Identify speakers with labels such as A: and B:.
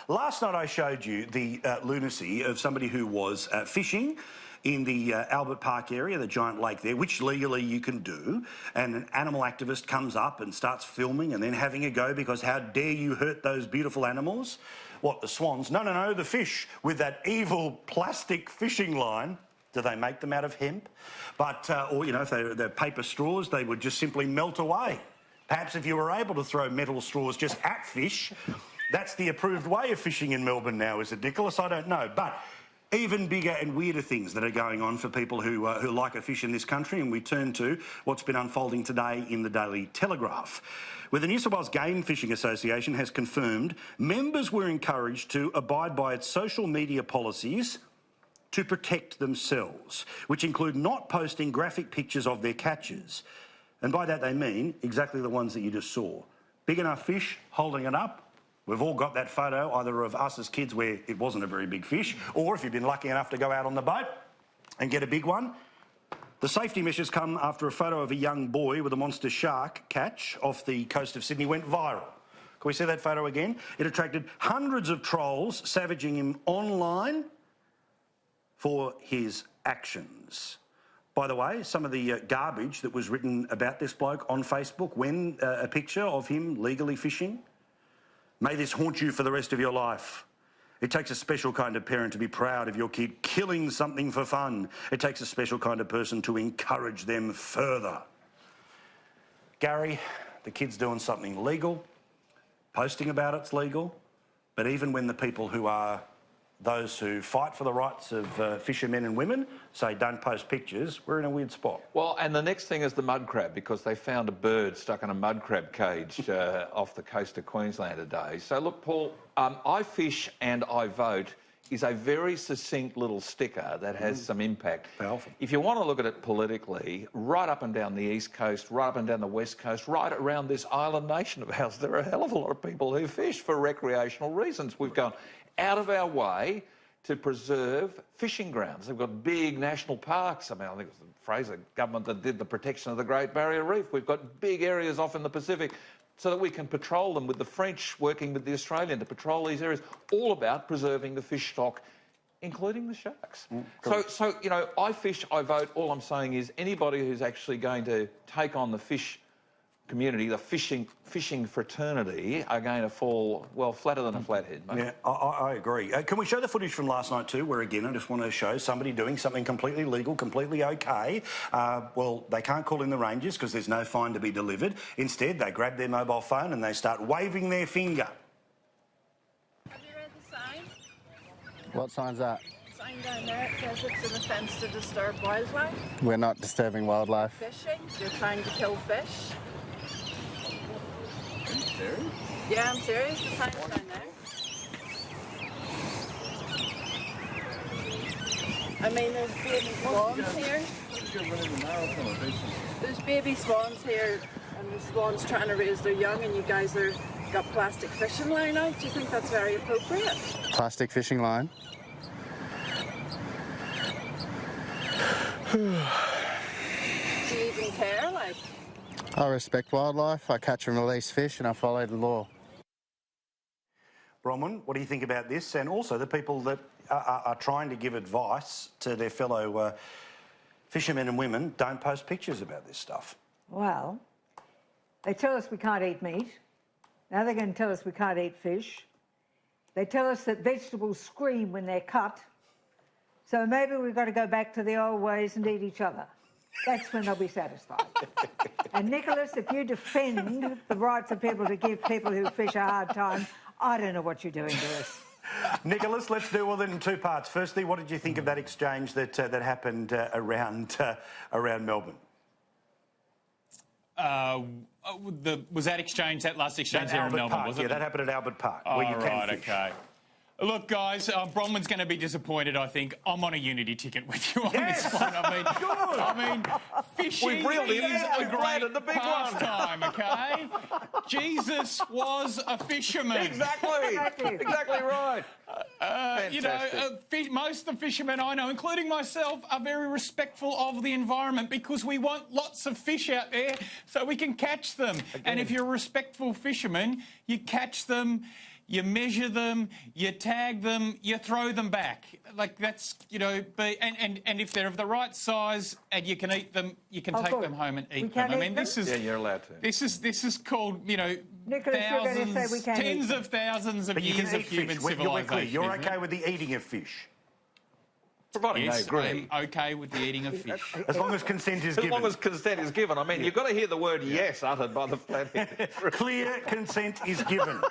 A: Last night I showed you the lunacy of somebody who was fishing in the Albert Park area, the giant lake there, which legally you can do, and an animal activist comes up and starts filming and then having a go because how dare you hurt those beautiful animals? What, the swans? No, the fish with that evil plastic fishing line. Do they make them out of hemp? But, or, you know, if they're paper straws, they would just simply melt away. Perhaps if you were able to throw metal straws just at fish, that's the approved way of fishing in Melbourne now, is it, Nicholas? I don't know. But even bigger and weirder things that are going on for people who like a fish in this country, and we turn to what's been unfolding today in the Daily Telegraph, where the New South Wales Game Fishing Association has confirmed members were encouraged to abide by its social media policies to protect themselves, which include not posting graphic pictures of their catches. And by that they mean exactly the ones that you just saw. Big enough fish, holding it up. We've all got that photo, either of us as kids where it wasn't a very big fish, or if you've been lucky enough to go out on the boat and get a big one. The safety measures come after a photo of a young boy with a monster shark catch off the coast of Sydney went viral. Can we see that photo again? It attracted hundreds of trolls savaging him online for his actions. By the way, some of the garbage that was written about this bloke on Facebook when a picture of him legally fishing. May this haunt you for the rest of your life. It takes a special kind of parent to be proud of your kid killing something for fun. It takes a special kind of person to encourage them further. Gary, the kid's doing something legal. Posting about it's legal. But even when the people who are those who fight for the rights of fishermen and women say don't post pictures, we're in a weird spot.
B: Well, and the next thing is the mud crab, because they found a bird stuck in a mud crab cage off the coast of Queensland today. So look, Paul, I fish and I vote is a very succinct little sticker that has some impact.
A: Powerful.
B: If you want to look at it politically, right up and down the East Coast, right up and down the West Coast, right around this island nation of ours, there are a hell of a lot of people who fish for recreational reasons. We've gone out of our way to preserve fishing grounds. They've got big national parks. I mean, I think it was the Fraser government that did the protection of the Great Barrier Reef. We've got big areas off in the Pacific so that we can patrol them, with the French working with the Australian to patrol these areas, all about preserving the fish stock, including the sharks. So, you know, I fish, I vote. All I'm saying is anybody who's actually going to take on the fish community, the fishing fraternity, are going to fall, well, flatter than a flathead, mate.
A: Yeah, I agree. Can we show the footage from last night too, where again I just want to show somebody doing something completely legal, completely okay. Well, they can't call in the rangers because there's no fine to be delivered. Instead, they grab their mobile phone and they start waving their finger.
C: Have you read the sign?
D: What sign's that?
C: Sign down there, it says it's an offence to disturb wildlife.
D: We're not disturbing wildlife.
C: Fishing, you're trying to kill fish.
E: Are you serious?
C: Yeah, I'm serious. The sign's down there. I mean, there's baby swans here. There's baby swans here, and there's swans trying to raise their young, and you guys are got plastic fishing line out. Do you think that's very appropriate?
D: Plastic fishing line?
C: Do you even care, like?
D: I respect wildlife, I catch and release fish, and I follow the law.
A: Bronwyn, what do you think about this? And also the people that are trying to give advice to their fellow fishermen and women, don't post pictures about this stuff.
F: Well, they tell us we can't eat meat. Now they're going to tell us we can't eat fish. They tell us that vegetables scream when they're cut. So maybe we've got to go back to the old ways and eat each other. That's when they'll be satisfied. And Nicholas, if you defend the rights of people to give people who fish a hard time, I don't know what you're doing to us.
A: Nicholas, let's deal with it in two parts. Firstly, what did you think of that exchange that happened around Melbourne?
G: Was that exchange, that last exchange here in Melbourne,
A: Park,
G: was it?
A: Yeah, that happened at Albert Park,
G: Oh,
A: where you
G: right,
A: can fish.
G: okay. Look, guys, Bronwyn's going to be disappointed, I think. I'm on a unity ticket with you on this one. I mean, fishing is a great pastime, okay? Jesus was a fisherman.
B: Exactly. Exactly right.
G: You know, most of the fishermen I know, including myself, are very respectful of the environment because we want lots of fish out there so we can catch them. And if you're a respectful fisherman, you catch them, you measure them, you tag them, you throw them back. Like that's, you know, and if they're of the right size and you can eat them, you can take them home and eat them. I mean, this is
B: you're allowed to.
G: This is called, you know,
F: Nicholas,
G: thousands, tens of thousands of years of human civilization.
A: You're okay with the eating of fish?
B: Providing
G: Yes,
B: they agree.
G: I'm okay with the eating of fish.
A: As long as consent is
B: As
A: given.
B: long as consent is given. I mean, you've got to hear the word yes uttered by the flathead.
A: Clear consent is given.